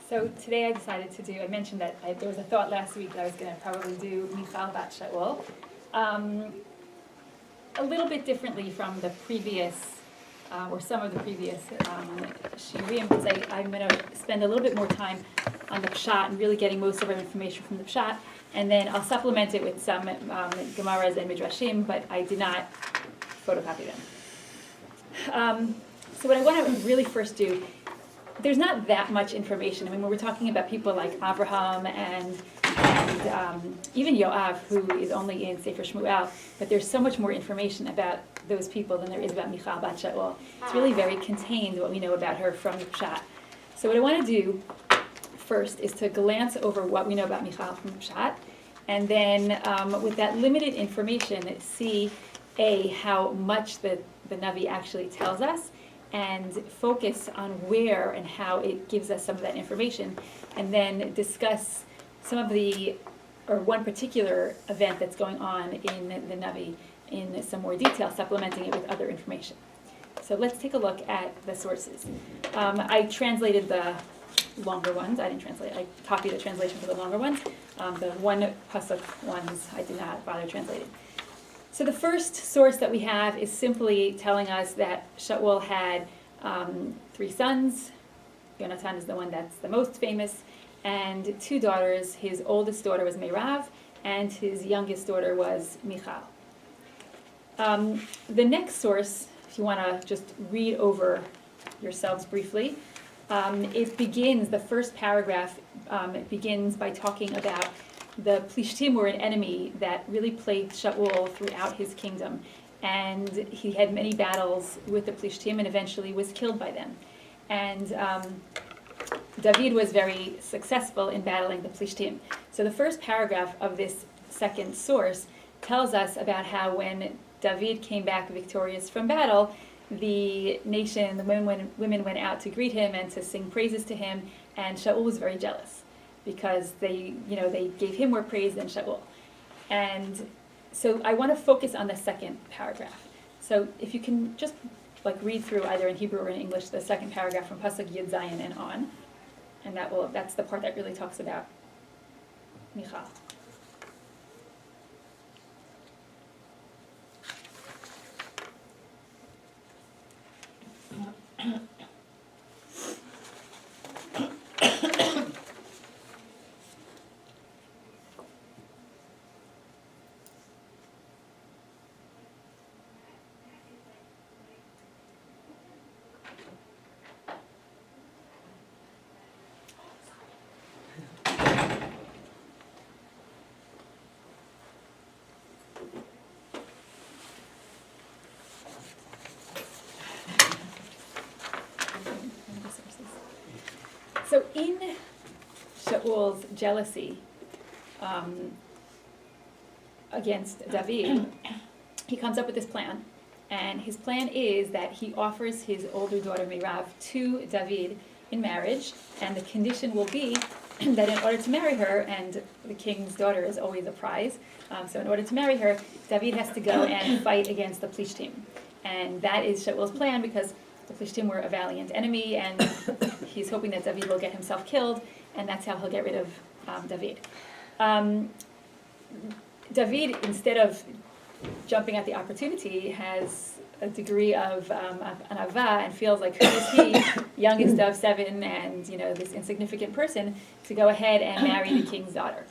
So today I decided to do, I mentioned that there was a thought last week that I was going to probably do Michal bat Shaul. A little bit differently from the previous, or some of the previous shirim, because I'm going to spend a little bit more time on the pshat and really getting most of our information from the pshat, and then I'll supplement it with some gemaras and midrashim, but I did not photocopy them. So what I want to really first do, there's not that much information. I mean, when we're talking about people like Abraham and even Yoav, who is only in Sefer Shmuel, but there's so much more information about those people than there is about Michal bat Shaul. It's really very contained, what we know about her from the Pshat. So what I want to do first is to glance over what we know about Michal from the Pshat, and then with that limited information, see how much the Navi actually tells us, and focus on where and how it gives us some of that information, and then discuss some of one particular event that's going on in the Navi in some more detail, supplementing it with other information. So let's take a look at the sources. I translated the longer ones. I didn't translate. I copied the translation for the longer ones. The one pasuk ones I did not bother translating. So the first source that we have is simply telling us that Shaul had 3 sons. Yonatan is the one that's the most famous, and 2 daughters. His oldest daughter was Meirav, and his youngest daughter was Michal. The next source, if you want to just read over yourselves briefly, the first paragraph, it begins by talking about the Plishtim were an enemy that really plagued Shaul throughout his kingdom. And he had many battles with the Plishtim and eventually was killed by them. And David was very successful in battling the Plishtim. So the first paragraph of this second source tells us about how when David came back victorious from battle, the nation, the women went out to greet him and to sing praises to him, and Shaul was very jealous, because they gave him more praise than Shaul. And so I want to focus on the second paragraph. So if you can just read through either in Hebrew or in English the second paragraph from pasuk Yud Zayin and on, and that's the part that really talks about Michal. So in Shaul's jealousy against David, he comes up with this plan. And his plan is that he offers his older daughter Meirav to David in marriage, and the condition will be that in order to marry her, and the king's daughter is always a prize, so in order to marry her, David has to go and fight against the Plishtim. And that is Shaul's plan, because the Plishtim were a valiant enemy, and he's hoping that David will get himself killed, and that's how he'll get rid of David. David, instead of jumping at the opportunity, has a degree of an avah and feels like, who is he, youngest of 7, and this insignificant person, to go ahead and marry the king's daughter.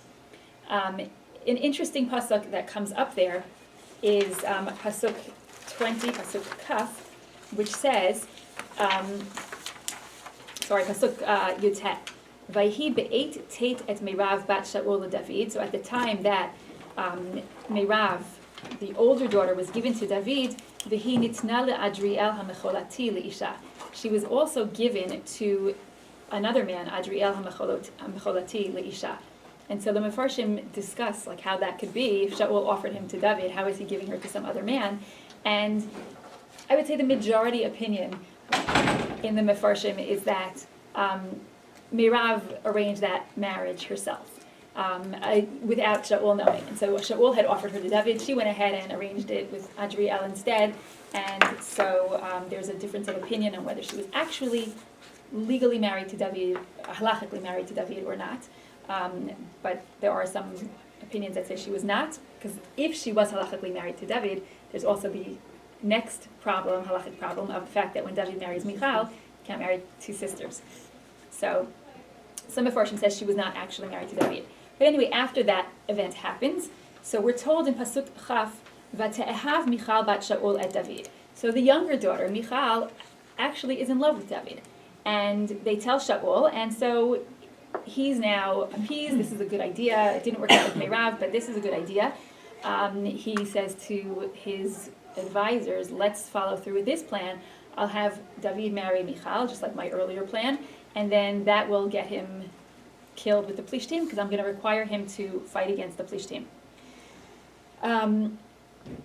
An interesting pasuk that comes up there is pasuk 20, pasuk kaf, which says, pasuk Yutet, Vayhi be'et tet et Meirav bat Shaul David. So at the time that Meirav, the older daughter, was given to David, V'hi nitna le'Adriel ha'mecholati le'isha. She was also given to another man, Adriel ha'mecholati le'isha. And so the Mefarshim discuss how that could be. If Shaul offered him to David, how is he giving her to some other man? And I would say the majority opinion in the Mefarshim is that Meirav arranged that marriage herself, without Shaul knowing. And so Shaul had offered her to David. She went ahead and arranged it with Adriel instead. And so there's a difference of opinion on whether she was actually legally married to David, halachically married to David or not. But there are some opinions that say she was not, because if she was halachically married to David, there's also the next problem, halachic problem, of the fact that when David marries Michal, he can't marry two sisters. So some Mefarshim says she was not actually married to David. But anyway, after that event happens, so we're told in Pasuk Chaf, V'te'ehav Michal bat Shaul et David. So the younger daughter, Michal, actually is in love with David. And they tell Shaul, and so he's now appeased. This is a good idea. It didn't work out with Meirav, but this is a good idea. He says to his advisors, let's follow through with this plan. I'll have David marry Michal, just like my earlier plan, and then that will get him killed with the Plishtim, because I'm going to require him to fight against the Plishtim.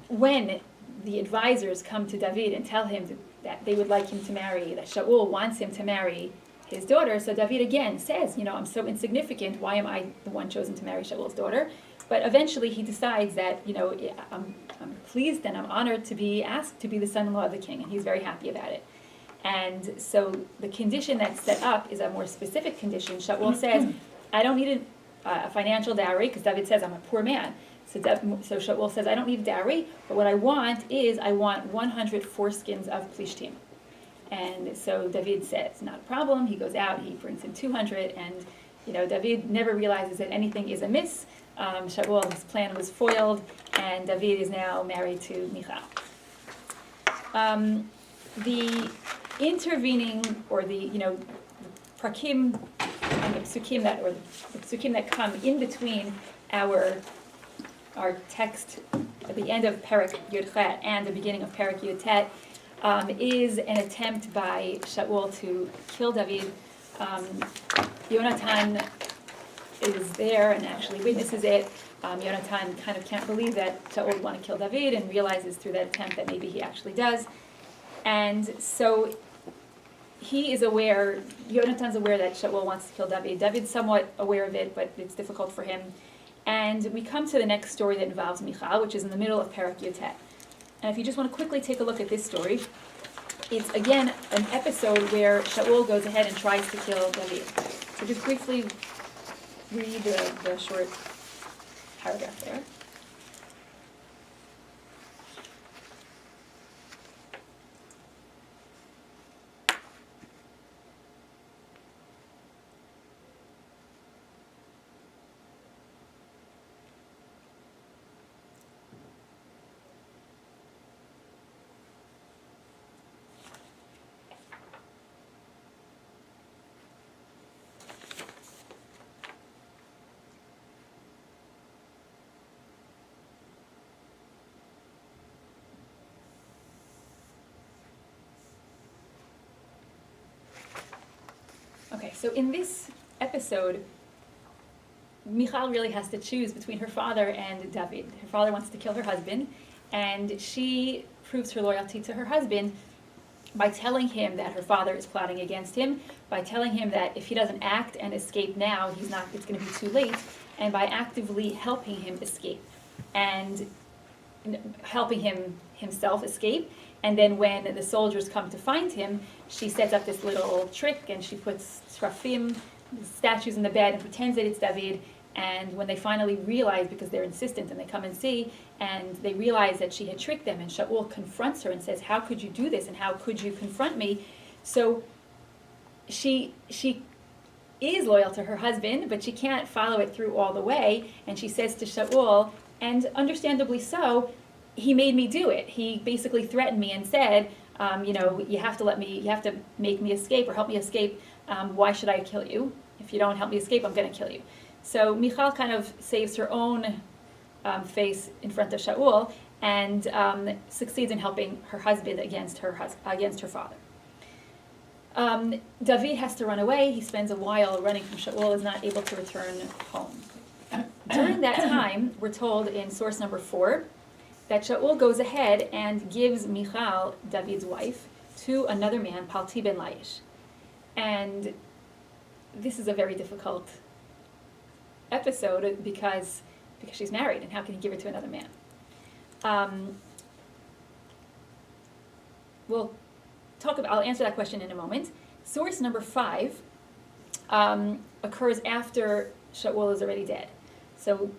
When the advisors come to David and tell him that they would like him to marry, that Shaul wants him to marry his daughter, so David again says, I'm so insignificant, why am I the one chosen to marry Shaul's daughter? But eventually he decides that, I'm pleased and I'm honored to be asked to be the son-in-law of the king, and he's very happy about it. And so the condition that's set up is a more specific condition. Shaul says, I don't need a financial dowry, because David says I'm a poor man. So Shaul says, I don't need a dowry, but what I want is, I want 100 foreskins of Plishtim. And so David says, not a problem. He goes out, he brings in 200, and David never realizes that anything is amiss. Shaul's plan was foiled, and David is now married to Michal. The intervening, or the prakim and the psukim that come in between our text at the end of Perek Yud-Chet and the beginning of Perek Yud-Tet is an attempt by Shaul to kill David. Yonatan is there and actually witnesses it. Yonatan kind of can't believe that Shaul would want to kill David, and realizes through that attempt that maybe he actually does. And so he is aware, Yonatan's aware that Shaul wants to kill David. David's somewhat aware of it, but it's difficult for him. And we come to the next story that involves Michal, which is in the middle of Perek Yud-Tet. And if you just want to quickly take a look at this story, it's again an episode where Shaul goes ahead and tries to kill David. So just briefly read the short paragraph there. Okay, so in this episode, Michal really has to choose between her father and David. Her father wants to kill her husband, and she proves her loyalty to her husband by telling him that her father is plotting against him, by telling him that if he doesn't act and escape now, it's going to be too late, and by actively helping him escape and helping him himself escape. And then when the soldiers come to find him, she sets up this little trick, and she puts srafim, statues in the bed, and pretends that it's David. And when they finally realize, because they're insistent and they come and see, and they realize that she had tricked them, and Shaul confronts her and says, how could you do this, and how could you confront me? So she is loyal to her husband, but she can't follow it through all the way. And she says to Shaul, and understandably so, he made me do it. He basically threatened me and said, you have to make me escape or help me escape. Why should I kill you? If you don't help me escape, I'm going to kill you. So Michal kind of saves her own face in front of Shaul, and succeeds in helping her husband against her father. David has to run away. He spends a while running from Shaul, is not able to return home. During that time, we're told in source number 4, that Shaul goes ahead and gives Michal, David's wife, to another man, Palti ben Laish. And this is a very difficult episode because she's married, and how can he give her to another man? I'll answer that question in a moment. Source number 5 occurs after Shaul is already dead. So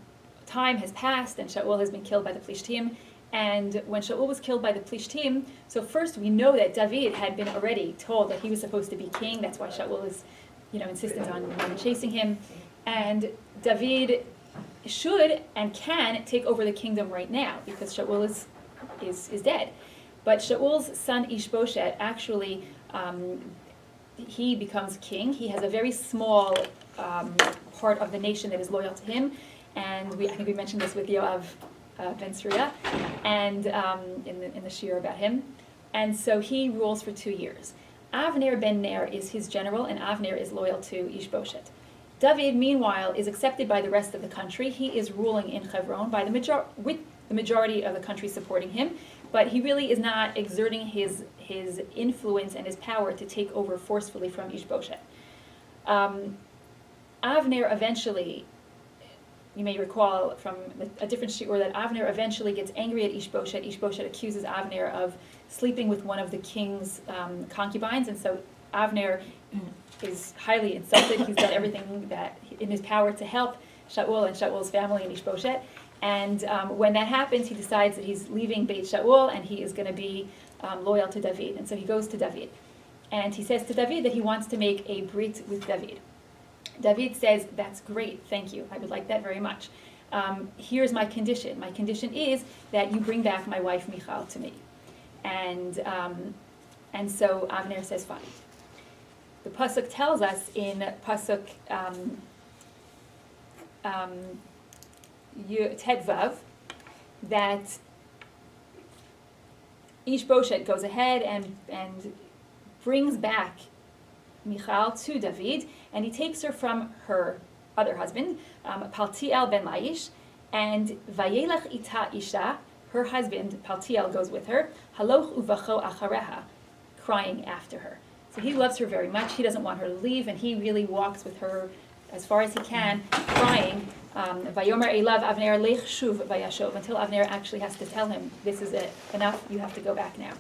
time has passed and Shaul has been killed by the Plishtim. And when Shaul was killed by the Plishtim, so first we know that David had been already told that he was supposed to be king. That's why Shaul is, insistent on chasing him. And David should and can take over the kingdom right now because Shaul is dead. But Shaul's son Ishbosheth actually, he becomes king. He has a very small part of the nation that is loyal to him. And I think we mentioned this with Yoav ben Tzruya, and in the shiur about him. And so he rules for 2 years. Avner ben Ner is his general, and Avner is loyal to Ishbosheth. David, meanwhile, is accepted by the rest of the country. He is ruling in Hebron with the majority of the country supporting him, but he really is not exerting his influence and his power to take over forcefully from Ishbosheth. Avner eventually, you may recall from a different shiur that Avner eventually gets angry at Ishbosheth. Ishbosheth accuses Avner of sleeping with one of the king's concubines, and so Avner is highly insulted. He's done everything that in his power to help Shaul and Shaul's family and Ishbosheth. And when that happens, he decides that he's leaving Beit Shaul and he is going to be loyal to David. And so he goes to David. And he says to David that he wants to make a brit with David. David says, that's great, thank you, I would like that very much. Here's my condition. My condition is that you bring back my wife Michal to me. And so Avner says, fine. The pasuk tells us in pasuk Tet-Vav that Ishbosheth goes ahead and brings back Michal to David, and he takes her from her other husband, Paltiel ben Laish, and Vayelach ita isha, her husband, Paltiel, goes with her, Haloch uvacho achareha, crying after her. So he loves her very much. He doesn't want her to leave, and he really walks with her as far as he can, crying. Vayomer elav Avner lech shuv vayashov, until Avner actually has to tell him, this is it, enough, you have to go back now.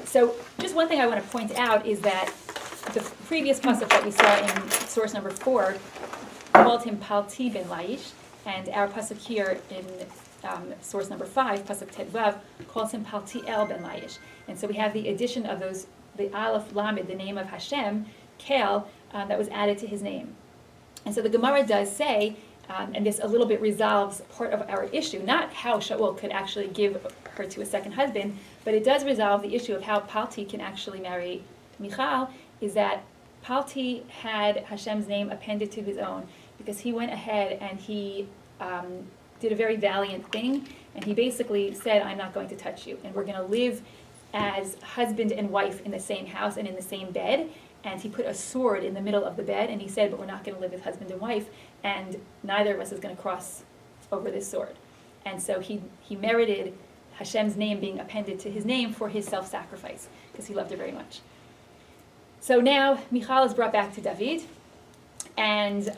So just one thing I want to point out is that the previous pasuk that we saw in source number 4 called him Palti ben Laish, and our pasuk here in source number 5, pasuk Tet-Vav, calls him Paltiel ben Laish. And so we have the addition of those, the Aleph Lamed, the name of Hashem, Kel, that was added to his name. And so the Gemara does say, and this a little bit resolves part of our issue, not how Shaul could actually give her to a second husband, but it does resolve the issue of how Palti can actually marry Michal, is that Palti had Hashem's name appended to his own, because he went ahead and he did a very valiant thing, and he basically said, I'm not going to touch you, and we're going to live as husband and wife in the same house and in the same bed. And he put a sword in the middle of the bed, and he said, but we're not going to live as husband and wife, and neither of us is going to cross over this sword. And so he merited Hashem's name being appended to his name for his self-sacrifice, because he loved her very much. So now Michal is brought back to David, and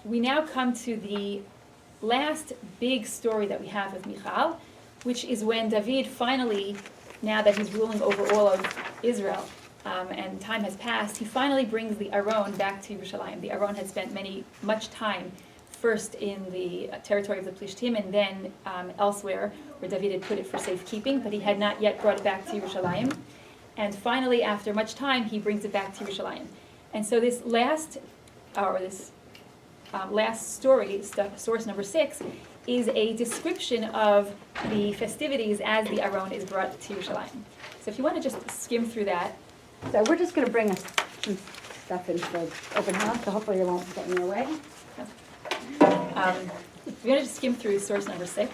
we now come to the last big story that we have with Michal, which is when David finally, now that he's ruling over all of Israel, and time has passed, he finally brings the Aron back to Yerushalayim. The Aron had spent much time first in the territory of the Plishtim and then elsewhere where David had put it for safekeeping, but he had not yet brought it back to Yerushalayim. And finally, after much time, he brings it back to Yerushalayim. And so this last story, source number 6, is a description of the festivities as the Aron is brought to Yerushalayim. So if you want to just skim through that. So we're just going to bring us some stuff into the open house, so hopefully it won't get in your way. We're going to just skim through source number 6.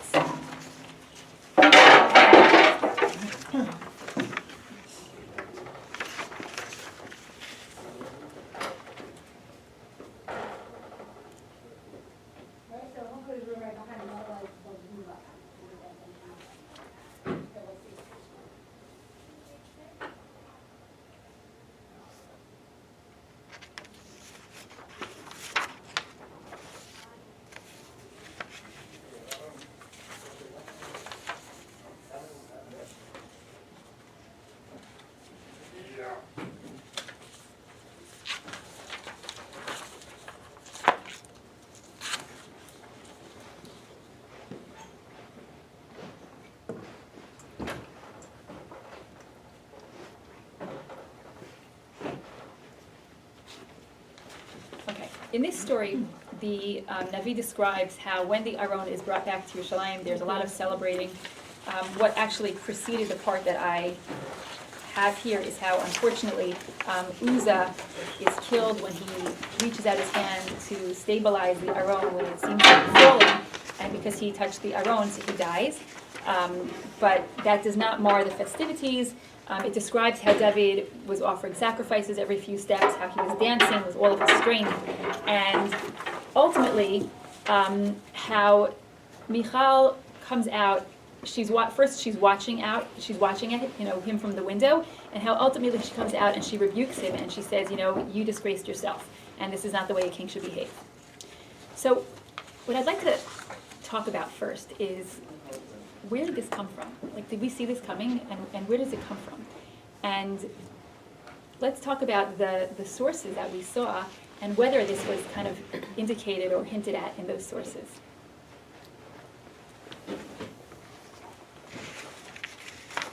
Okay, in this story, the Navi describes how when the Aron is brought back to Yerushalayim, there's a lot of celebrating. What actually preceded the part that I have here is how, unfortunately, Uzzah is killed when he reaches out his hand to stabilize the Aron when it seems to be falling, and because he touched the Aron, so he dies. But that does not mar the festivities. It describes how David was offering sacrifices every few steps, how he was dancing with all of his strength, and ultimately how Michal comes out. First she's watching at him from the window, and how ultimately she comes out and she rebukes him and she says, you disgraced yourself, and this is not the way a king should behave. So what I'd like to talk about first is, where did this come from? Like, did we see this coming, and where does it come from? And let's talk about the sources that we saw and whether this was kind of indicated or hinted at in those sources.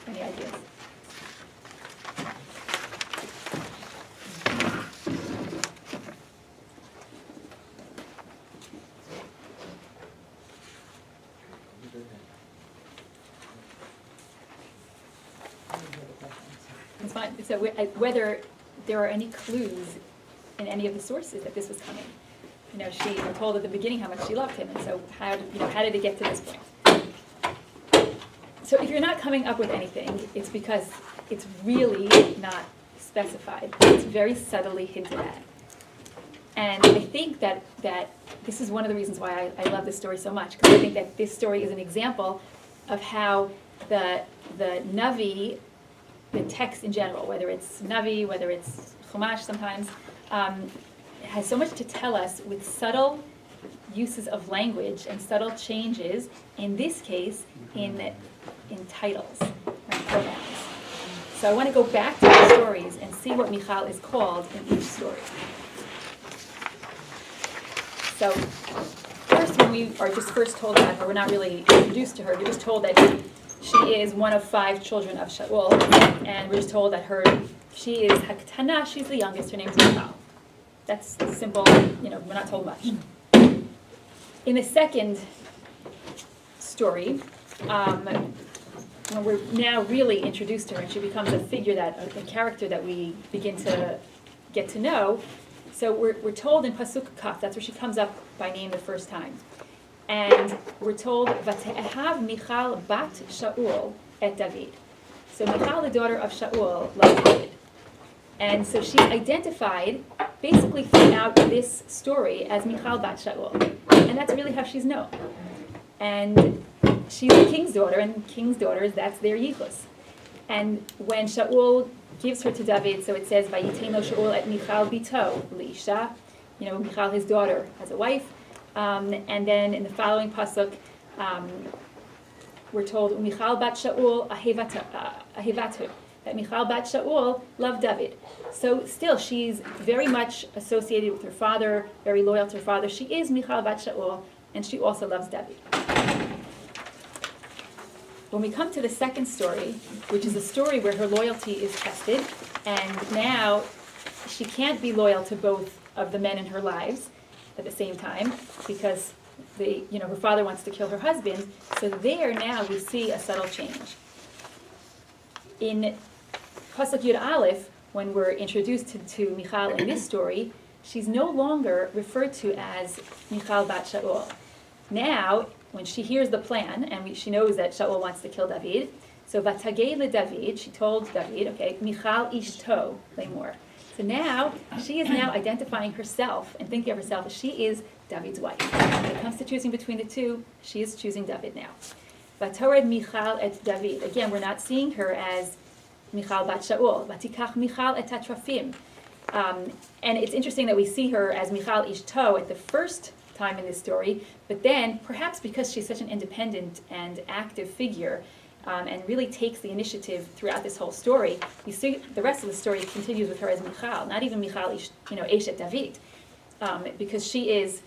Any ideas? It's fine. So whether there are any clues in any of the sources that this was coming. She was told at the beginning how much she loved him, and so how did it get to this point? So if you're not coming up with anything, it's because it's really not specified. It's very subtly hinted at. And I think that this is one of the reasons why I love this story so much, because I think that this story is an example of how the Navi, the text in general, whether it's Navi, whether it's Chumash sometimes, has so much to tell us with subtle uses of language and subtle changes, in this case, in titles and pronouns. So I want to go back to the stories and see what Michal is called in each story. So first, when we are just first told about her, we're not really introduced to her. We're just told that she is one of 5 children of Shaul, and we're just told that she is Haktana, she's the youngest, her name is Michal. That's simple, we're not told much. In the second story, when we're now really introduced to her, and she becomes a character that we begin to get to know. So we're told in Pasuk Kaf, that's where she comes up by name the first time. And we're told, Vate'ehav Michal bat Shaul et David. So Michal, the daughter of Shaul, loved David. And so she's identified basically throughout this story as Michal bat Shaul. And that's really how she's known. And she's a king's daughter, and king's daughters, that's their yichus. And when Shaul gives her to David, so it says, Vayitein lo Shaul et Michal bito l'isha, Michal, his daughter, as a wife. And then in the following pasuk, we're told, Michal bat Shaul ahivatu, that Michal bat Shaul loved David. So still, she's very much associated with her father, very loyal to her father. She is Michal bat Shaul, and she also loves David. When we come to the second story, which is a story where her loyalty is tested, and now she can't be loyal to both of the men in her lives at the same time, because her father wants to kill her husband. So there now we see a subtle change. In Pasuk Yud Aleph, when we're introduced to Michal in this story, she's no longer referred to as Michal bat Shaul. Now, when she hears the plan, and she knows that Shaul wants to kill David, so Vatagei le David, she told David, okay, Michal ishto lemor. So now, she is now identifying herself and thinking of herself as she is David's wife. When it comes to choosing between the two, she is choosing David now. Vatored Michal et David. Again, we're not seeing her as Michal bat Shaul. Vatikach Michal et Tatrafim. And it's interesting that we see her as Michal ishto at the first time in this story, but then, perhaps because she's such an independent and active figure, and really takes the initiative throughout this whole story, you see the rest of the story continues with her as Michal, not even Michal, Eshet David, because she is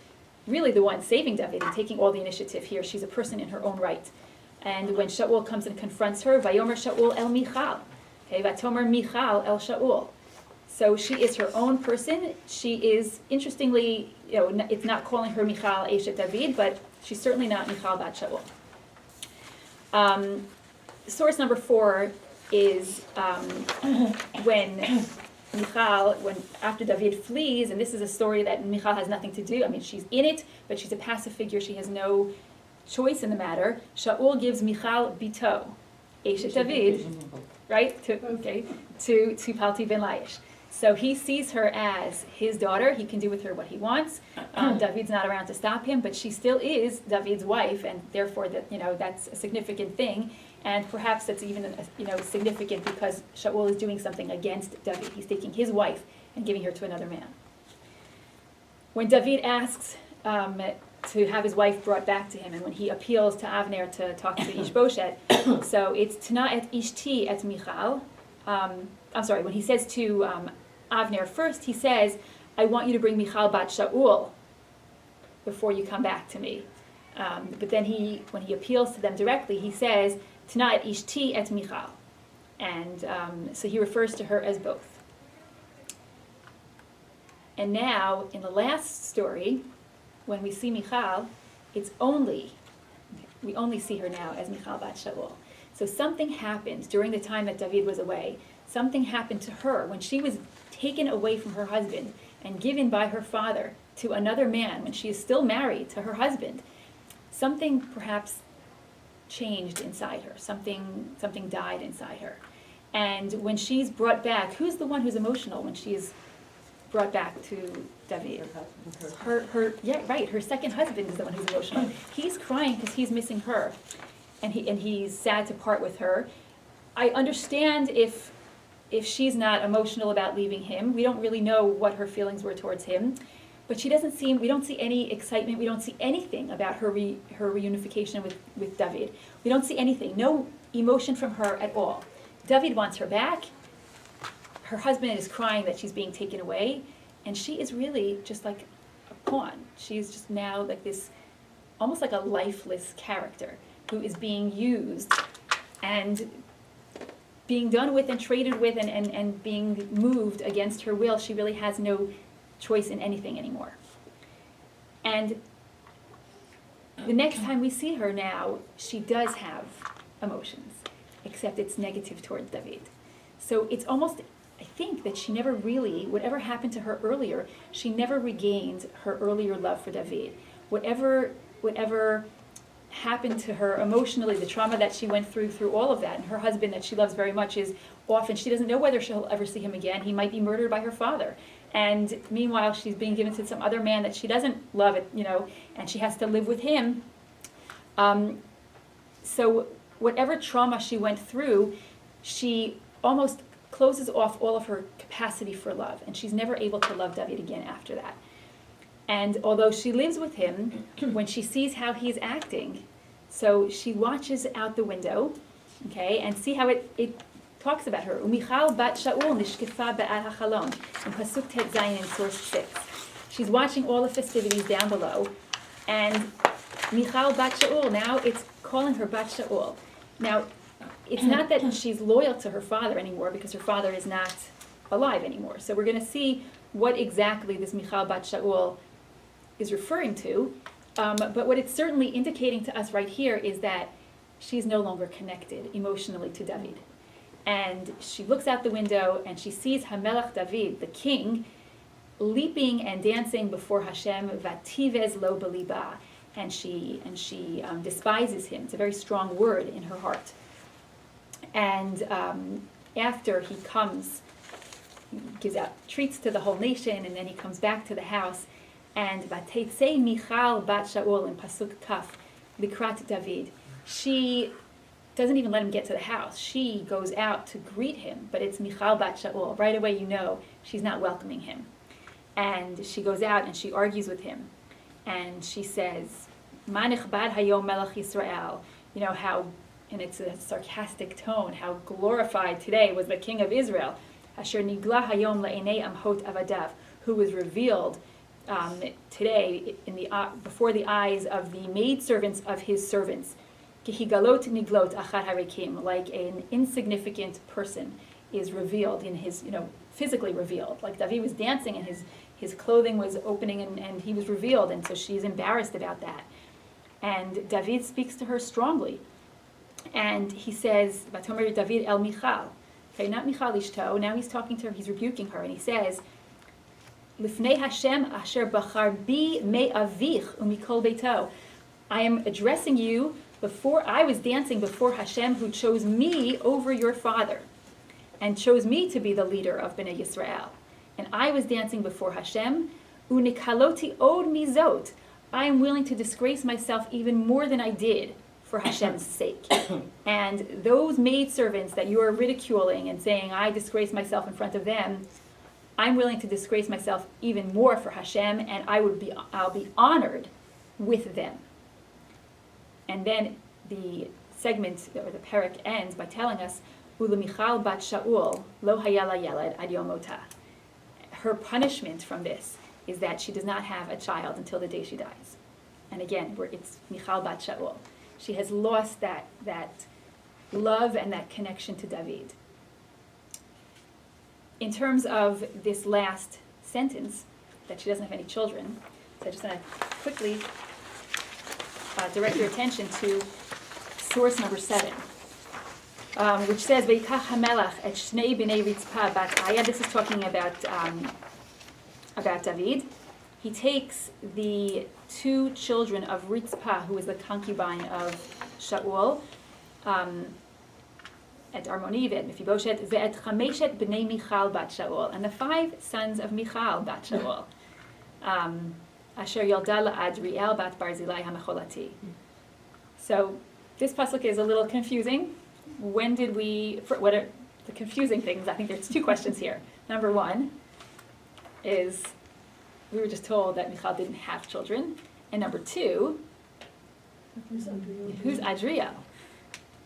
really the one saving David and taking all the initiative here. She's a person in her own right. And when Shaul comes and confronts her, Vayomer Shaul el Michal. Okay, Vatomer Michal el Shaul. So she is her own person. She is, interestingly, it's not calling her Michal Eshet David, but she's certainly not Michal bat Shaul. Source number 4 is when after David flees, and this is a story that Michal has nothing to do. I mean, she's in it, but she's a passive figure. She has no choice in the matter. Shaul gives Michal bito, Eshet David, right? To Palti ben Laish. So he sees her as his daughter. He can do with her what he wants. David's not around to stop him, but she still is David's wife, and therefore that's a significant thing. And perhaps that's even significant because Shaul is doing something against David. He's taking his wife and giving her to another man. When David asks to have his wife brought back to him, and when he appeals to Avner to talk to Ishbosheth, so it's Tana et Ishti et Michal. When he says to Avner first, he says, I want you to bring Michal bat Shaul before you come back to me. But then when he appeals to them directly, he says, Tana et Ishti et Michal. And so he refers to her as both. And now, in the last story, when we see Michal, we only see her now as Michal bat Shaul. So something happened during the time that David was away. Something happened to her when she was taken away from her husband and given by her father to another man when she is still married to her husband. Something perhaps changed inside her. Something died inside her. And when she's brought back, who's the one who's emotional when she is brought back to David? Her second husband is the one who's emotional. He's crying because he's missing her. And he's sad to part with her. I understand if she's not emotional about leaving him. We don't really know what her feelings were towards him. But we don't see any excitement. We don't see anything about her reunification with David. We don't see anything. No emotion from her at all. David wants her back. Her husband is crying that she's being taken away. And she is really just like a pawn. She's just now like this, almost like a lifeless character who is being used and being done with and traded with and being moved against her will. She really has no choice in anything anymore. And the next time we see her now, she does have emotions, except it's negative towards David. So it's almost, I think, that she never really, whatever happened to her earlier, she never regained her earlier love for David. Whatever happened to her emotionally, the trauma that she went through all of that, and her husband that she loves very much is often, she doesn't know whether she'll ever see him again. He might be murdered by her father. And meanwhile, she's being given to some other man that she doesn't love, and she has to live with him. So whatever trauma she went through, she almost closes off all of her capacity for love, and she's never able to love David again after that. And although she lives with him, when she sees how he's acting, so she watches out the window, okay, and see how it talks about her. Umichal bat Shaul Mishkafar be'al hachalon, in pasuk tet zayin in source 6. She's watching all the festivities down below, and Michal bat Shaul, now it's calling her bat Shaul. Now, it's not that she's loyal to her father anymore, because her father is not alive anymore. So we're going to see what exactly this Michal bat Shaul is referring to, but what it's certainly indicating to us right here is that she's no longer connected emotionally to David. And she looks out the window and she sees Hamelach David, the king, leaping and dancing before Hashem, vativez lo beliba, and she despises him. It's a very strong word in her heart. And after he comes, he gives out treats to the whole nation, and then he comes back to the house. And Vateitzei Michal bat Shaul in pasuk kaf likrat David. She doesn't even let him get to the house. She goes out to greet him, but it's Michal bat Shaul. Right away, she's not welcoming him. And she goes out and she argues with him, and she says, "Ma nichbad hayom melech Yisrael." How, and it's a sarcastic tone, how glorified today was the king of Israel, Asher nigla hayom la'enei amhot avadav, who was revealed today before the eyes of the maidservants of his servants. Kihigalot niglot achar harikim, like an insignificant person is revealed in his, physically revealed. Like David was dancing and his clothing was opening and he was revealed, and so she's embarrassed about that. And David speaks to her strongly. And he says, Vatomer David el Michal. Okay, not Michal Ishto. Now he's talking to her, he's rebuking her, and he says, Lifnei Hashem asher bachar bi me avich umikol beito. I am addressing you before I was dancing before Hashem, who chose me over your father and chose me to be the leader of Bnei Yisrael. And I was dancing before Hashem. Unikaloti od mizot. I am willing to disgrace myself even more than I did for Hashem's sake. And those maidservants that you are ridiculing and saying I disgrace myself in front of them, I'm willing to disgrace myself even more for Hashem, and I'll be honored with them. And then the segment, or the parak, ends by telling us, Ulamichal bat Shaul lo hayala yeled ad yom motah. Her punishment from this is that she does not have a child until the day she dies. And again, it's Michal bat Shaul. She has lost that love and that connection to David. In terms of this last sentence, that she doesn't have any children, so I just want to quickly direct your attention to source number 7, which says, Vayikach hamelach et shnei b'nei Ritzpah bat Aya. This is talking about David. He takes the 2 children of Ritzpah, who is the concubine of Shaul, et Armoni ve'et Mephibosheth ve'et chameshet b'nei Michal bat Shaul, and the 5 sons of Michal bat Shaul, asher yalda la'Adriel bat Barzilai hamecholati. So this pasuk is a little confusing. What are the confusing things? I think there's 2 questions here. Number 1 is, we were just told that Michal didn't have children. And number 2, who's Adriel?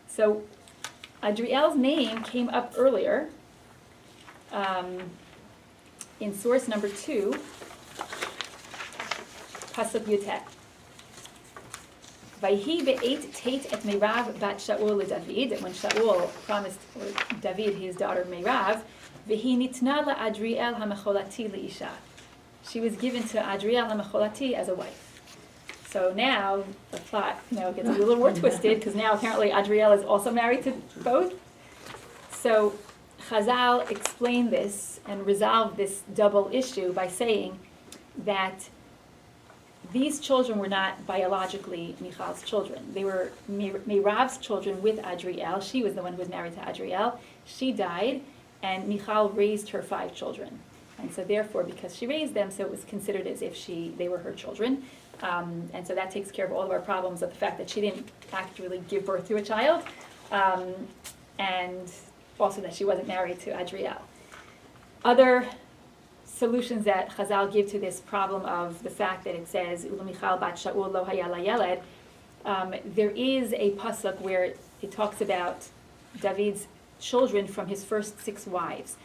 So Adriel's name came up earlier in source number 2, pasuk Yutet. Vayhi be'et tate et Meirav bat Shaul leDavid. When Shaul promised David his daughter Meirav, v'hi nitna la'Adriel hamecholati leisha. She was given to Adriel hamecholati as a wife. So now the plot gets a little more twisted, because now apparently Adriel is also married to both. So Chazal explained this and resolved this double issue by saying that these children were not biologically Michal's children. They were Meirav's children with Adriel. She was the one who was married to Adriel. She died, and Michal raised her 5 children. And so therefore, because she raised them, so it was considered as if they were her children. And so that takes care of all of our problems of the fact that she didn't actually give birth to a child, and also that she wasn't married to Adriel. Other solutions that Chazal give to this problem of the fact that it says Ulamichal bat Shaul lo hayala yeled, there is a pasuk where it talks about David's children from his first 6 wives,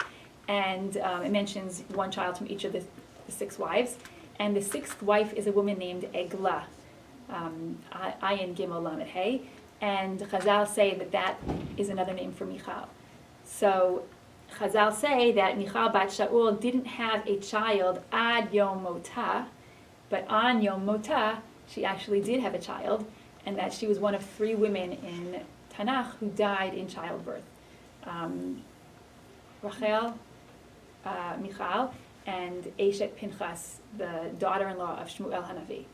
and it mentions 1 child from each of the 6 wives, and the 6th wife is a woman named Eglah, Ayin Gimel Lamed Hey, and Chazal say that is another name for Michal. So Chazal say that Michal bat Shaul didn't have a child ad Yom Motah, but on Yom Motah she actually did have a child, and that she was one of 3 women in Tanakh who died in childbirth. Rachel, Michal, and Eshet Pinchas, the daughter-in-law of Shmuel Hanavi.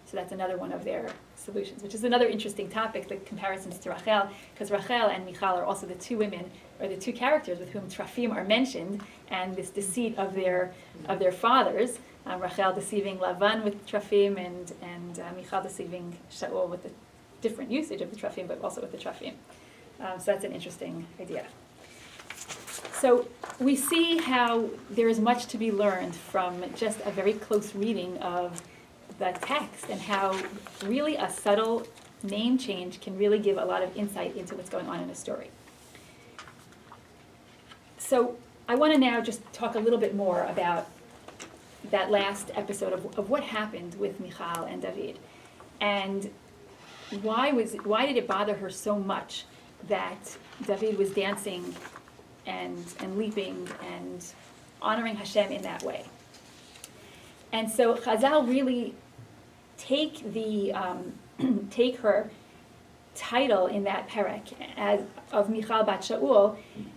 So that's another one of their solutions, which is another interesting topic, the comparisons to Rachel, because Rachel and Michal are also the 2 women, or the 2 characters with whom Trafim are mentioned, and this deceit of their fathers, Rachel deceiving Lavan with Trafim, and Michal deceiving Shaul with the different usage of the Trafim, but also with the Trafim. So that's an interesting idea. So we see how there is much to be learned from just a very close reading of the text, and how really a subtle name change can really give a lot of insight into what's going on in a story. So I want to now just talk a little bit more about that last episode of what happened with Michal and David. And why did it bother her so much that David was dancing and leaping and honoring Hashem in that way? And so Chazal really take her title in that perek of Michal bat Shaul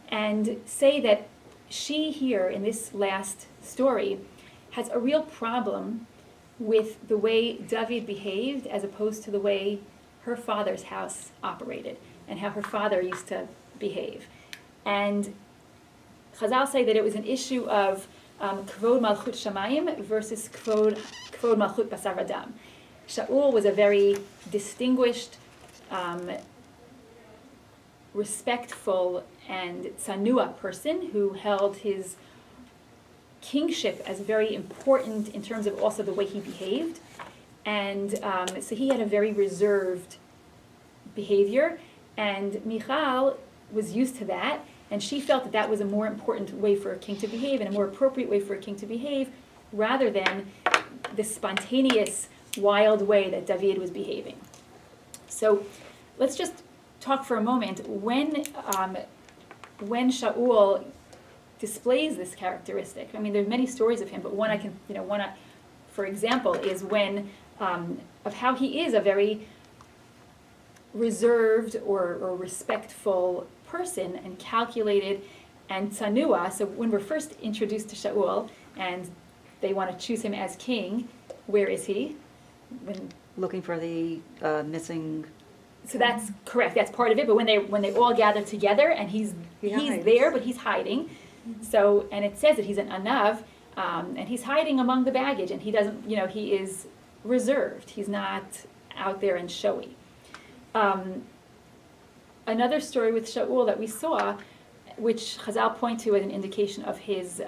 and say that she here in this last story has a real problem with the way David behaved as opposed to the way her father's house operated and how her father used to behave. And Chazal say that it was an issue of kvod malchut shamayim versus kvod malchut basar v'dam. Shaul was a very distinguished, respectful and tsanua person who held his kingship as very important in terms of also the way he behaved. And so he had a very reserved behavior, and Michal was used to that, and she felt that that was a more important way for a king to behave and a more appropriate way for a king to behave rather than the spontaneous, wild way that David was behaving. So let's just talk for a moment. When Shaul displays this characteristic, I mean, there's many stories of him, but for example, is when of how he is a very reserved or respectful person and calculated and tsanua. So when we're first introduced to Shaul and they want to choose him as king, where is he? Looking for the missing. So that's correct. That's part of it. But when they all gather together and he's there, but he's hiding. So, and it says that he's an anav, and he's hiding among the baggage, and he doesn't, he is reserved. He's not out there and showy. Another story with Shaul that we saw, which Chazal point to as an indication of his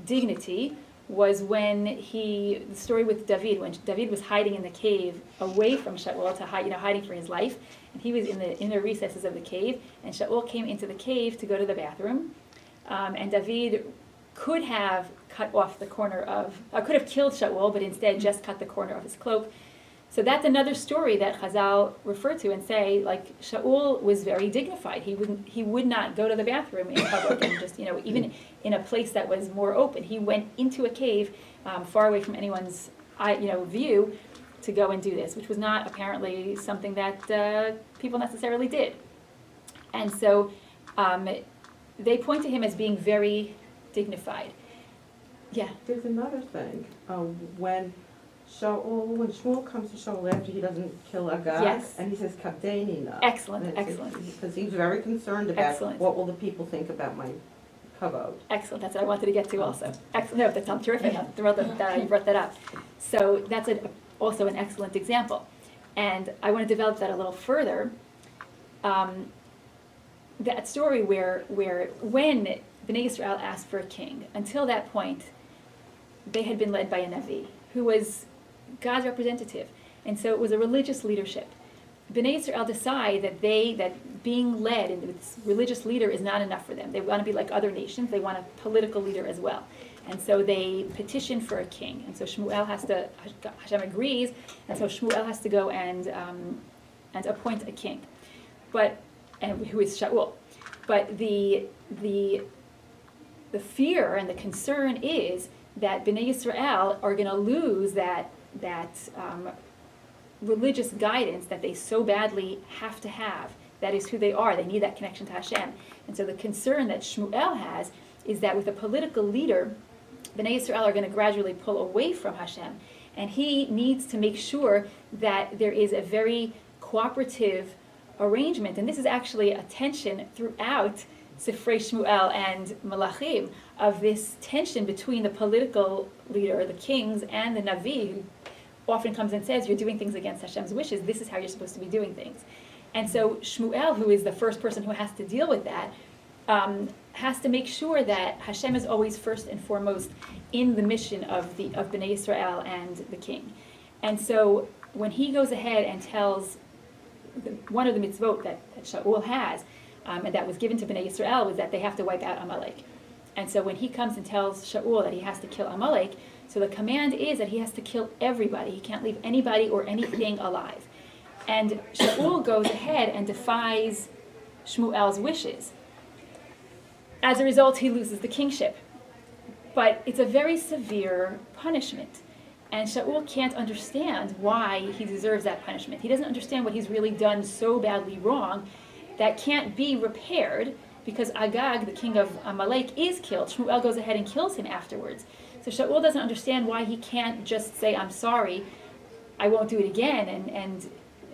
dignity, was when the story with David, when David was hiding in the cave away from Shaul to hide, hiding for his life, and he was in the inner recesses of the cave, and Shaul came into the cave to go to the bathroom, and David could have cut off the corner could have killed Shaul, but instead just cut the corner of his cloak. So that's another story that Chazal refer to and say, like, Shaul was very dignified. He would not go to the bathroom in public and just, even in a place that was more open. He went into a cave far away from anyone's view to go and do this, which was not apparently something that people necessarily did. And so they point to him as being very dignified. Yeah. There's another thing. When Shmuel comes to Shaul after he doesn't kill a guy, Yes. and he says, Kavdenina. Excellent. Because he's very concerned about Excellent. what will the people think about my kavod. Excellent. That's what I wanted to get to also. Excellent. No, that sounds terrific. I'm thrilled that you brought that up. So that's also an excellent example. And I want to develop that a little further. That story where when Bnei Yisrael asked for a king, until that point, they had been led by a Navi, who was God's representative. And so it was a religious leadership. Bnei Yisrael decide that being led and with this religious leader is not enough for them. They want to be like other nations. They want a political leader as well. And so they petition for a king. And so Hashem agrees, and so Shmuel has to go and appoint a king, who is Shaul. But the fear and the concern is that Bnei Yisrael are going to lose that religious guidance that they so badly have to have. That is who they are. They need that connection to Hashem. And so the concern that Shmuel has is that with a political leader, Bnei Yisrael are going to gradually pull away from Hashem. And he needs to make sure that there is a very cooperative arrangement. And this is actually a tension throughout Sifrei Shmuel and Malachim, of this tension between the political leader, the kings, and the Navi, who often comes and says, you're doing things against Hashem's wishes, this is how you're supposed to be doing things. And so Shmuel, who is the first person who has to deal with that, has to make sure that Hashem is always first and foremost in the mission of Bnei Yisrael and the king. And so when he goes ahead and tells one of the mitzvot that Shaul has, and that was given to Bnei Yisrael, was that they have to wipe out Amalek. And so when he comes and tells Shaul that he has to kill Amalek, so the command is that he has to kill everybody. He can't leave anybody or anything alive. And Shaul goes ahead and defies Shmuel's wishes. As a result, he loses the kingship. But it's a very severe punishment. And Shaul can't understand why he deserves that punishment. He doesn't understand what he's really done so badly wrong that can't be repaired, because Agag, the king of Amalek, is killed. Shmuel goes ahead and kills him afterwards. So Shaul doesn't understand why he can't just say, I'm sorry, I won't do it again, and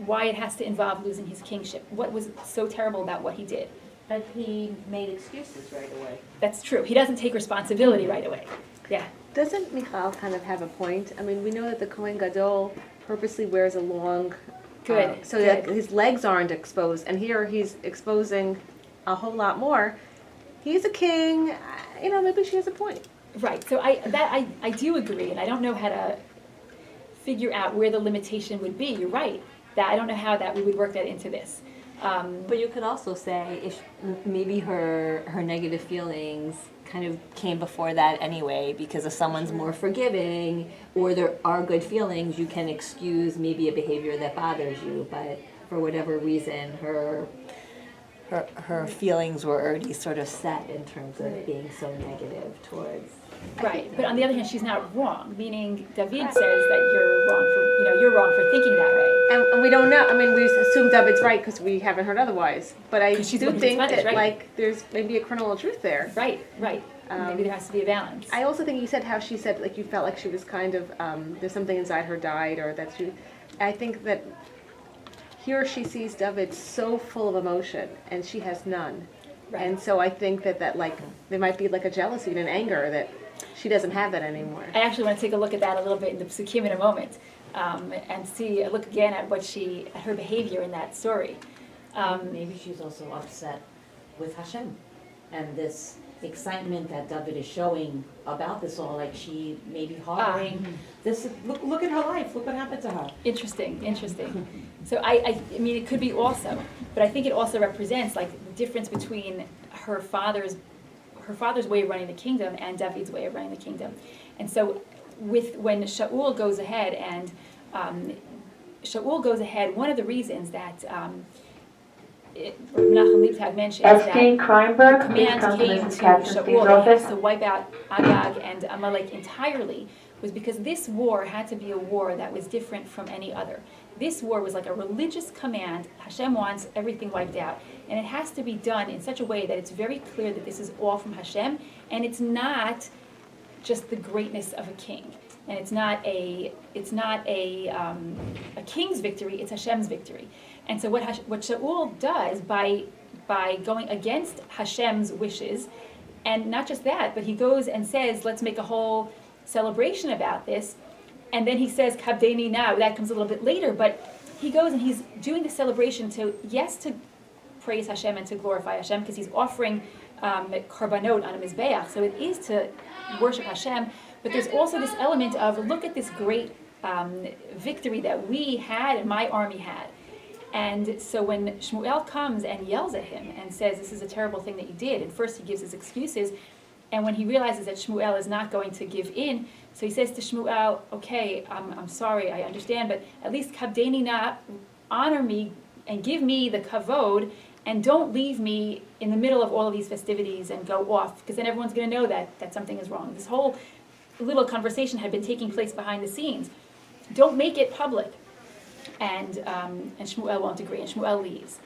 why it has to involve losing his kingship. What was so terrible about what he did? But he made excuses right away. That's true. He doesn't take responsibility right away. Yeah. Doesn't Michal kind of have a point? I mean, we know that the Cohen Gadol purposely wears a long, Good. so that his legs aren't exposed, and here he's exposing a whole lot more. He's a king, maybe she has a point. Right. So I do agree, and I don't know how to figure out where the limitation would be. You're right. That I don't know how that we would work that into this. But you could also say if maybe her negative feelings kind of came before that anyway, because if someone's more forgiving or there are good feelings, you can excuse maybe a behavior that bothers you, but for whatever reason her feelings were already sort of set in terms of being so negative towards. Right. But on the other hand, she's not wrong. Meaning, David says that you're wrong for thinking that way. And we don't know. I mean, we assume David's right because we haven't heard otherwise. But I 'Cause she's do the one who's think punished, that, right? there's maybe a kernel of truth there. Right. Maybe there has to be a balance. I also think you said how she said, you felt like she was kind of, there's something inside her died, or that she, I think that here she sees David so full of emotion, and she has none. Right. And so I think that there might be like a jealousy and an anger that she doesn't have that anymore. I actually want to take a look at that a little bit in the Psukim in a moment, and look again at at her behavior in that story. Maybe she's also upset with Hashem and this excitement that David is showing about this all, like she may be harboring this. Look at her life. Look what happened to her. Interesting. So I mean, it could be also, but I think it also represents the difference between her father's way of running the kingdom and David's way of running the kingdom. And so when Shaul goes ahead one of the reasons that Menachem Leibtag mentions that Epstein Kreinberg, the please command come to came Mrs. to Katzenstein's Shaul that he office. has to wipe out Agag and Amalek entirely was because this war had to be a war that was different from any other. This war was like a religious command. Hashem wants everything wiped out. And it has to be done in such a way that it's very clear that this is all from Hashem, and it's not just the greatness of a king. And it's not a king's victory, it's Hashem's victory. And so what Shaul does by going against Hashem's wishes, and not just that, but he goes and says, let's make a whole celebration about this. And then he says, Kabdeni now, that comes a little bit later, but he goes and he's doing the celebration to praise Hashem and to glorify Hashem, because he's offering korbanot on a mizbeach, so it is to worship Hashem, but there's also this element of, look at this great victory that we had and my army had. And so when Shmuel comes and yells at him and says, this is a terrible thing that you did, and first he gives his excuses, and when he realizes that Shmuel is not going to give in, so he says to Shmuel, okay, I'm sorry, I understand, but at least kabdeni na, honor me and give me the kavod, and don't leave me in the middle of all of these festivities and go off, because then everyone's going to know that something is wrong. This whole little conversation had been taking place behind the scenes. Don't make it public. And Shmuel won't agree, and Shmuel leaves.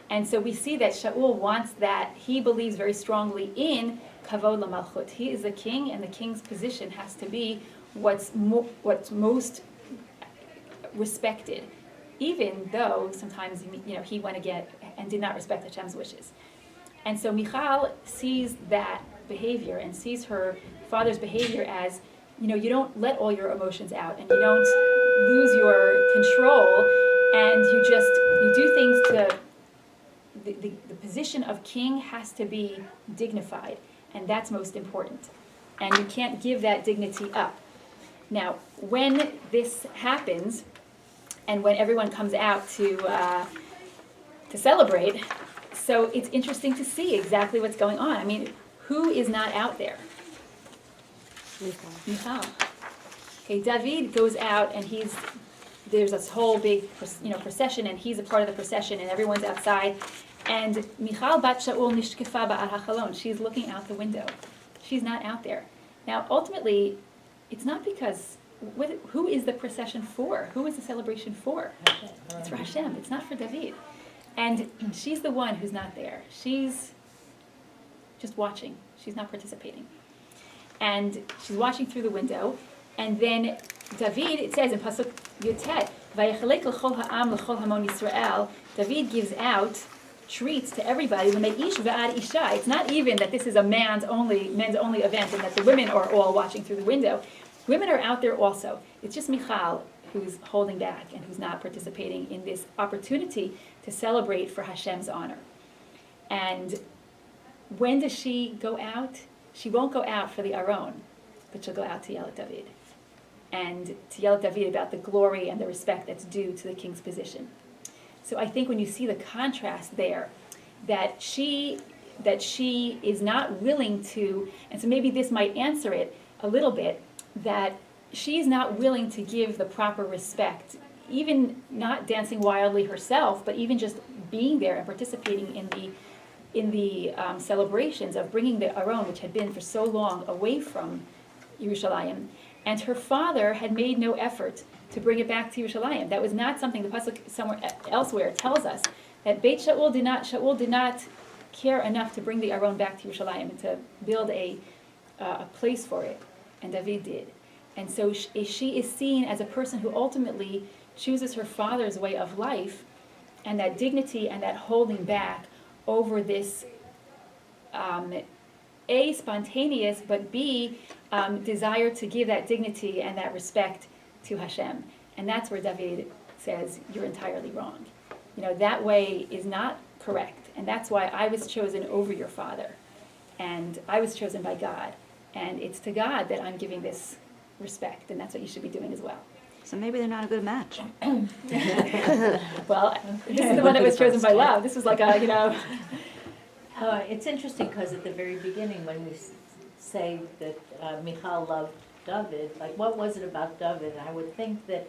And so we see that Shaul wants that. He believes very strongly in kavod lamalchut. He is the king, and the king's position has to be what's most respected, even though sometimes he went again and did not respect Hashem's wishes. And so Michal sees that behavior and sees her father's behavior as, you don't let all your emotions out, and you don't lose your control, and you do things to, the position of king has to be dignified, and that's most important. And you can't give that dignity up. Now, when this happens, and when everyone comes out to celebrate, so it's interesting to see exactly what's going on. I mean, Who is not out there? Michal. Okay, David goes out and there's this whole big, procession, and he's a part of the procession, and everyone's outside. And Michal bat Shaul nishkefa ba'al hachalon. She's looking out the window. She's not out there. Now, ultimately, it's not because, who is the procession for? Who is the celebration for? It's for Hashem. It's not for David. And she's the one who's not there. She's just watching. She's not participating. And she's watching through the window. And then David, it says in Pasuk Yotet, Vayechalek l'chol ha'am l'chol hamon Yisrael, David gives out treats to everybody, l'meish v'ad isha. It's not even that this is a men's only event and that the women are all watching through the window. Women are out there also. It's just Michal who's holding back and who's not participating in this opportunity to celebrate for Hashem's honor. And when does she go out? She won't go out for the Aron, but she'll go out to yell at David. And to yell at David about the glory and the respect that's due to the king's position. So I think when you see the contrast there, that she is not willing to, and so maybe this might answer it a little bit, that she's not willing to give the proper respect, even not dancing wildly herself, but even just being there and participating in the celebrations of bringing the Aron, which had been for so long away from Yerushalayim. And her father had made no effort to bring it back to Yerushalayim. That was not something, the pasuk somewhere elsewhere tells us that Beit Shaul did not care enough to bring the Aron back to Yerushalayim and to build a place for it, and David did. And so she is seen as a person who ultimately chooses her father's way of life, and that dignity and that holding back over this A, spontaneous, but B, desire to give that dignity and that respect to Hashem. And that's where David says, you're entirely wrong. That way is not correct. And that's why I was chosen over your father. And I was chosen by God. And it's to God that I'm giving this respect. And that's what you should be doing as well. So maybe they're not a good match. Well, this is the one that was chosen by love. This was like a, It's interesting because at the very beginning, when we say that Michal loved David, like what was it about David? And I would think that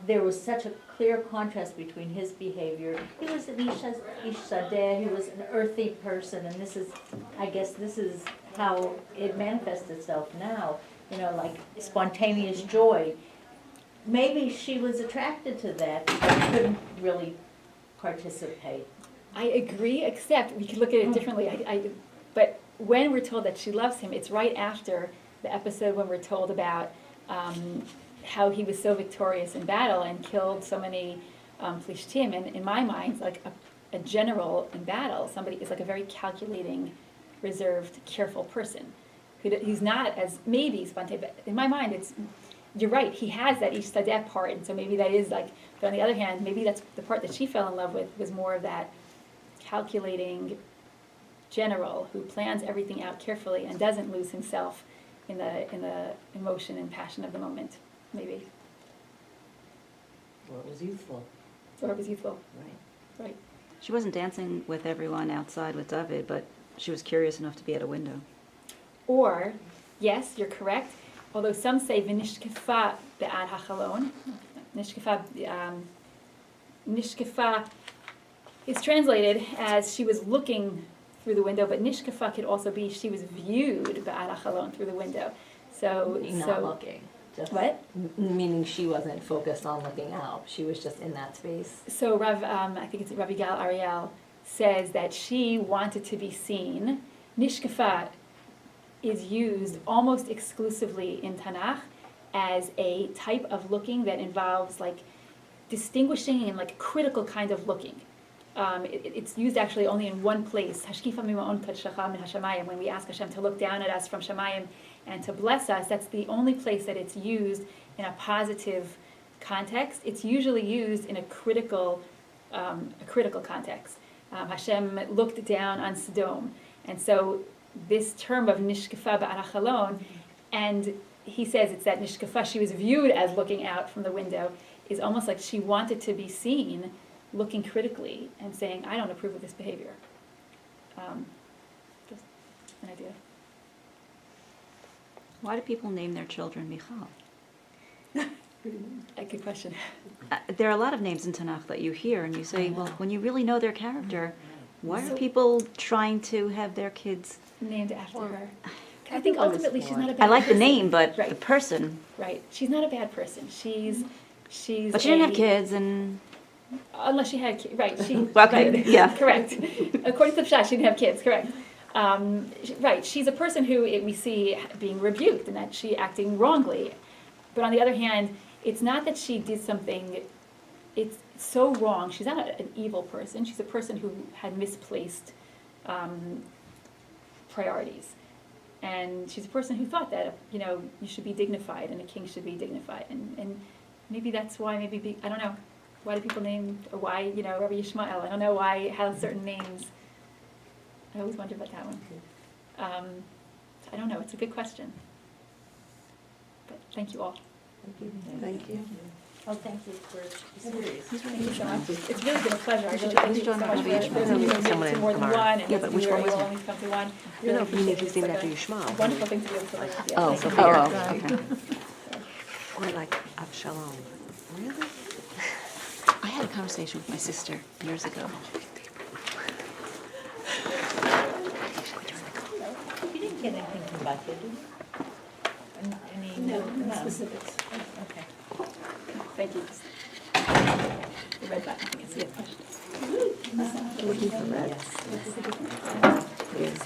there was such a clear contrast between his behavior. He was an ish sadeh, he was an earthy person, and I guess this is how it manifests itself now, like spontaneous joy. Maybe she was attracted to that, but couldn't really participate. I agree, except we could look at it differently. But when we're told that she loves him, it's right after the episode when we're told about how he was so victorious in battle and killed so many Plishtim. And in my mind, like a general in battle, somebody is like a very calculating, reserved, careful person. He's not as maybe spontaneous, but in my mind, you're right, he has that Ish Sadeh part, and so maybe that is like, but on the other hand, maybe that's the part that she fell in love with, was more of that calculating general who plans everything out carefully and doesn't lose himself in the emotion and passion of the moment, maybe. Or it was youthful. Or it was youthful. Right. Right. She wasn't dancing with everyone outside with David, but she was curious enough to be at a window. Or, yes, you're correct, although some say v'nishkefa be'ad hachalon. Nishkefa is translated as she was looking through the window, but nishkefa could also be she was viewed be'ad hachalon through the window. Not looking. Just What? Meaning she wasn't focused on looking out. She was just in that space. So I think it's Rabbi Gal Ariel says that she wanted to be seen. Nishkefa is used almost exclusively in Tanakh as a type of looking that involves like distinguishing and like critical kind of looking. It's used actually only in one place. Hashkifa mima'on kadshacha min hashamayim. When we ask Hashem to look down at us from Shamayim and to bless us, that's the only place that it's used in a positive context. It's usually used in a critical context. Hashem looked down on Sodom, and so this term of nishkefa ba'ad hachalon, and he says it's that nishkefa, she was viewed as looking out from the window, is almost like she wanted to be seen looking critically and saying, I don't approve of this behavior. Just an idea. Why do people name their children Michal? A good question. There are a lot of names in Tanakh that you hear and you say, well, when you really know their character, why are So- people trying to have their kids? Named after her. I Everyone think is ultimately she's flawed. not a bad I like the person. name, but the Right. person. Right. She's not a bad person. She's But she didn't have a- kids and, Unless she had, right, she. Okay, right, yeah. Correct. According to the shot, she didn't have kids, correct. Right, she's a person who we see being rebuked and that she acting wrongly. But on the other hand, it's not that she did something, it's so wrong. She's not an evil person. She's a person who had misplaced priorities. And she's a person who thought that, you should be dignified and a king should be dignified. And maybe that's why, I don't know. Why do people name, or why, Rabbi Yishmael, I don't know why it has certain names. I always wonder about that one. I don't know, it's a good question. But thank you all. Thank you. Oh, thank you for serious. Thank you so much. It's really been a pleasure. I really Who's thank you so doing much Rabbi for Yishmael? those of you who Someone made it to in more than tomorrow. one, and Yeah, those but of which you one who was will it? only come to one. No, Really no, appreciate who's it. named It's after like Yishmael. a wonderful thing to be able to live with. Oh, Thank you. okay. Or like Absalom. Really? I had a conversation with my sister years ago. You didn't get anything from Bucky, did you? No specifics. Okay. Thank you. The red button, I can see it. Looking for red. Yes.